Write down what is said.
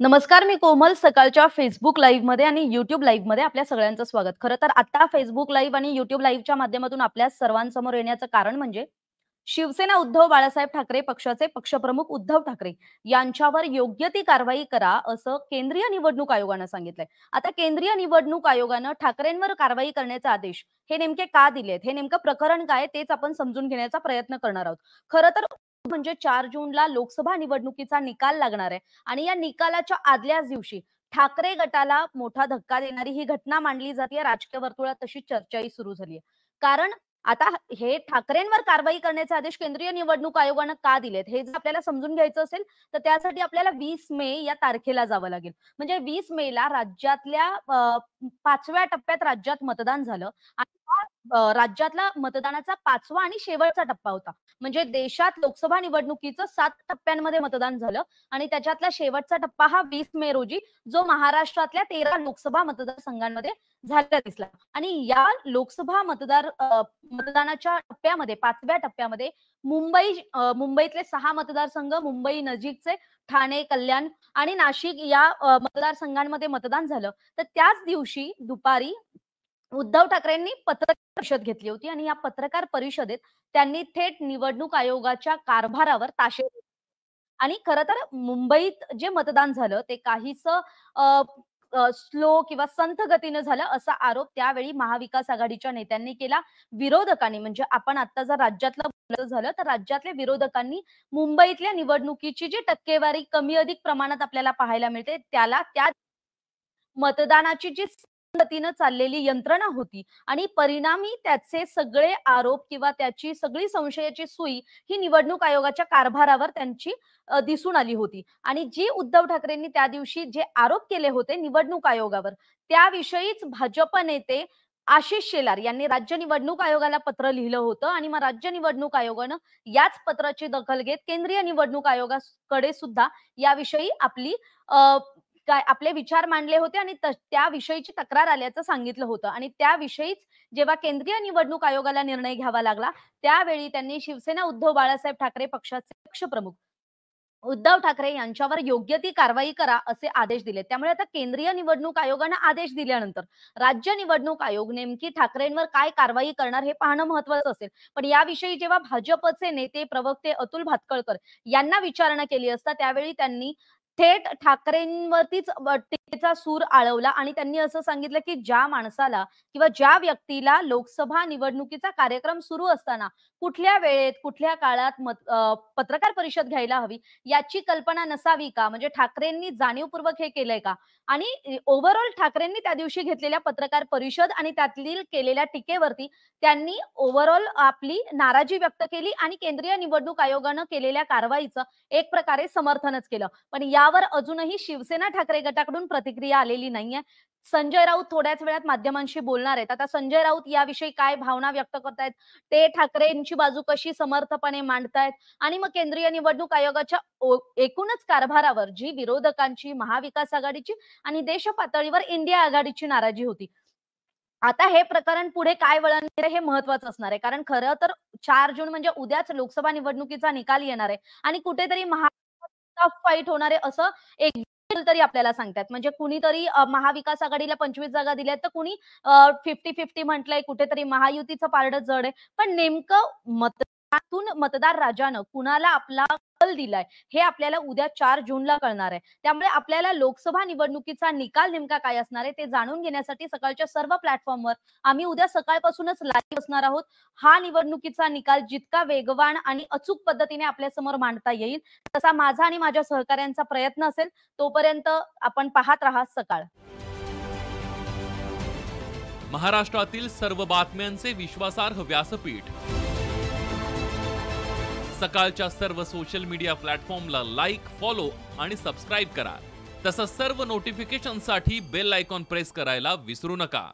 नमस्कार, मी कोमल. सकाळच्या Facebook लाईव्हमध्ये आणि YouTube लाईव्हमध्ये आपल्या सगळ्यांचं स्वागत. खरं तर आता Facebook लाईव्ह आणि YouTube लाईव्हच्या माध्यमातून आपल्या सर्वांसमोर येण्याचं कारण म्हणजे शिवसेना उद्धव बाळासाहेब ठाकरे पक्षाचे पक्षप्रमुख उद्धव ठाकरे यांच्यावर योग्य ती कारवाई करा, असं केंद्रीय निवडणूक आयोगानं सांगितलंय. आता केंद्रीय निवडणूक आयोगानं ठाकरेंवर कारवाई करण्याचे आदेश हे नेमके का दिलेत? हे नेमकं प्रकरण काय? तेच आपण समजून घेण्याचा प्रयत्न करणार आहोत. खरं तर म्हणजे 4 जूनला लोकसभा निवडणुकीचा निकाल लागणार आहे आणि या निकालाच्या आदल्याच दिवशी ठाकरे गटाला मोठा धक्का देणारी ही घटना मांडली जाते. राजकीय वर्तुळात तशी चर्चाही सुरू झाली आहे. कारण आता हे ठाकरेंवर कारवाई करण्याचे आदेश केंद्रीय निवडणूक आयोगानं का दिलेत हे जर आपल्याला समजून घ्यायचं असेल तर त्यासाठी आपल्याला 20 मे या तारखेला जावं लागेल. म्हणजे 20 मेला राज्यातल्या 5व्या टप्प्यात राज्यात मतदान झालं आणि राज्यातला मतदानाचा 5वा आणि शेवटचा टप्पा होता. म्हणजे देशात लोकसभा निवडणुकीचं 7 टप्प्यांमध्ये मतदान झालं आणि त्याच्यातला शेवटचा टप्पा हा 20 मे रोजी जो महाराष्ट्रातल्या 13 लोकसभा मतदारसंघांमध्ये झालेला दिसला. आणि या लोकसभा मतदानाच्या टप्प्यामध्ये 5व्या टप्प्यामध्ये मुंबईतले 6 मतदारसंघ, मुंबई नजीकचे ठाणे, कल्याण आणि नाशिक या मतदारसंघांमध्ये मतदान झालं. तर त्याच दिवशी दुपारी उद्धव ठाकरेंनी पत्रकार परिषद घेतली होती आणि या पत्रकार परिषदेत त्यांनी थेट निवडणूक आयोगाच्या कारभारावर ताशेरे आणि खरं तर मुंबईत जे मतदान झालं ते काहीसं स्लो किंवा संथ गतीनं झालं असा आरोप त्यावेळी महाविकास आघाडीच्या नेत्यांनी केला. विरोधकांनी म्हणजे आपण आता जर राज्यातलं बोलायचं झालं तर राज्यातल्या विरोधकांनी मुंबईतल्या निवडणुकीची जी टक्केवारी कमी अधिक प्रमाणात आपल्याला पाहायला मिळते त्याला त्या मतदानाची जी गतीनं चाललेली यंत्रणा होती आणि परिणामी त्याचे सगळे आरोप किंवा त्याची सगळी संशयाची सुई ही निवडणूक आयोगाच्या कारभारावर त्यांची दिसून आली होती. आणि जी उद्धव ठाकरेंनी त्या दिवशी जे आरोप केले होते निवडणूक आयोगावर, त्याविषयीच भाजप नेते आशिष शेलार यांनी राज्य निवडणूक आयोगाला पत्र लिहिलं होतं आणि मग राज्य निवडणूक आयोगानं याच पत्राची दखल घेत केंद्रीय निवडणूक आयोगाकडे सुद्धा याविषयी काय आपले विचार मांडले होते आणि त्याविषयीची तक्रार आल्याचं सांगितलं होतं आणि त्याविषयीच जेव्हा केंद्रीय निवडणूक आयोगाला निर्णय घ्यावा लागला, त्यावेळी त्यांनी शिवसेना उद्धव बाळासाहेब ठाकरे पक्षाचे पक्षप्रमुख उद्धव ठाकरे यांच्यावर योग्य ती कारवाई करा असे आदेश दिले. त्यामुळे आता केंद्रीय निवडणूक आयोगानं आदेश दिल्यानंतर राज्य निवडणूक आयोग नेमकी ठाकरेंवर काय कारवाई करणार हे पाहणं महत्त्वाचं असेल. पण याविषयी जेव्हा भाजपचे नेते प्रवक्ते अतुल भातखळकर यांना विचारणा केली असता त्यावेळी त्यांनी थेट ठाकरेंवरतीच टीकेचा सूर आळवला आणि त्यांनी असं सांगितलं, की ज्या माणसाला किंवा ज्या व्यक्तीला लोकसभा निवडणुकीचा कार्यक्रम सुरू असताना कुठल्या वेळेत, कुठल्या काळात पत्रकार परिषद घ्यायला हवी याची कल्पना नसावी का? म्हणजे ठाकरेंनी जाणीवपूर्वक हे केलंय का? आणि ओव्हरऑल ठाकरेंनी त्या दिवशी घेतलेल्या पत्रकार परिषद आणि त्यातील केलेल्या टीकेवरती त्यांनी ओव्हरऑल आपली नाराजी व्यक्त केली आणि केंद्रीय निवडणूक आयोगानं केलेल्या कारवाईचं एक प्रकारे समर्थनच केलं. पण यावर अजूनही शिवसेना ठाकरे गटाकडून प्रतिक्रिया आलेली नाहीये. संजय राऊत थोड्याच वेळात माध्यमांशी बोलणार आहेत. आता संजय राऊत याविषयी काय भावना व्यक्त करतायत, ते ठाकरेंची बाजू कशी समर्थपणे मांडतायत आणि मग केंद्रीय निवडणूक आयोगाच्या एकूणच कारभारावर जी विरोधकांची, महाविकास आघाडीची आणि देश पातळीवर इंडिया आघाडीची नाराजी होती. आता हे प्रकरण पुढे काय वळण घेईल हे महत्त्वाचं असणार आहे. कारण खरं तर 4 जून म्हणजे उद्याच लोकसभा निवडणुकीचा निकाल येणार आहे आणि कुठेतरी टफ फाईट होणार आहे असं एक तरी आपल्याला सांगतात. म्हणजे कुणीतरी महाविकास आघाडीला 25 जागा दिल्यात तर कुणी 50-50 म्हटलंय, कुठेतरी महायुतीचं पारडं जड आहे. पण नेमकं मतदार राजानं कुणाला आपला कल दिलाय हे आपल्याला उद्या 4 जूनला कळणार आहे. त्यामुळे आपल्याला लोकसभा निवडणुकीचा निकाल नेमका काय असणार आहे ते जाणून घेण्यासाठी सकाळच्या सर्व प्लॅटफॉर्मवर आम्ही उद्या सकाळपासूनच लाईव्ह असणार आहोत. हा निवडणुकीचा निकाल जितका वेगवान आणि अचूक पद्धतीने आपल्यासमोर मांडता येईल तसा माझा आणि माझ्या सहकाऱ्यांचा प्रयत्न असेल. तोपर्यंत आपण पाहत राहा सकाळ. महाराष्ट्रातील सर्व बातम्यांचे विश्वासार्ह व्यासपीठ सकाळच्या सर्व सोशल मीडिया प्लॅटफॉर्मला लाईक, फॉलो आणि सबस्क्राईब करा. तसंच सर्व नोटिफिकेशनसाठी बेल आयकॉन प्रेस करायला विसरू नका.